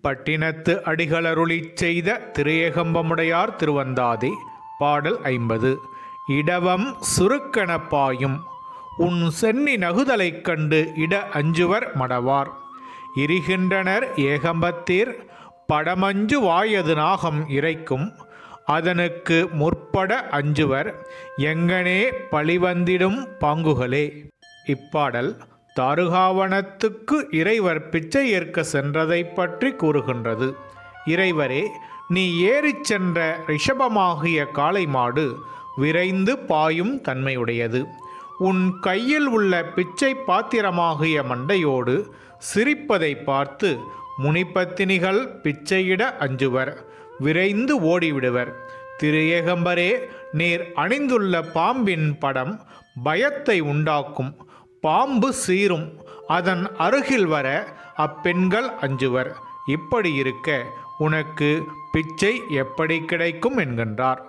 பட்டினத்து அடிகளருளிச் செய்த திரு திருவந்தாதி. பாடல் 50. இடவம் சுருக்கென பாயும் உன் சென்னி நகுதலைக் கண்டு இட அஞ்சுவர் மடவார். இருகின்றனர் ஏகம்பத்தீர் படமஞ்சு வாயது நாகம் இறைக்கும் அதனுக்கு முற்பட அஞ்சுவர் எங்கனே பழிவந்திடும் பாங்குகளே. இப்பாடல் தாருகாவனத்துக்கு இறைவர் பிச்சை ஏற்க சென்றதை பற்றி கூறுகின்றது. இறைவரே, நீ ஏறிச் சென்ற ரிஷபமாகிய காளை மாடு விரைந்து பாயும் தன்மையுடையது. உன் கையில் உள்ள பிச்சை பாத்திரமாகிய மண்டையோடு சிரிப்பதை பார்த்து முனிப்பத்தினிகள் பிச்சையிட அஞ்சுவர், விரைந்து ஓடிவிடுவர். திரு ஏகம்பரே, நீர் அணிந்துள்ள பாம்பின் படம் பயத்தை உண்டாக்கும். பாம்பு சீரும், அதன் அருகில் வர அப்பெண்கள் அஞ்சுவர். இப்படி இருக்க உனக்கு பிச்சை எப்படி கிடைக்கும் என்கின்றார்.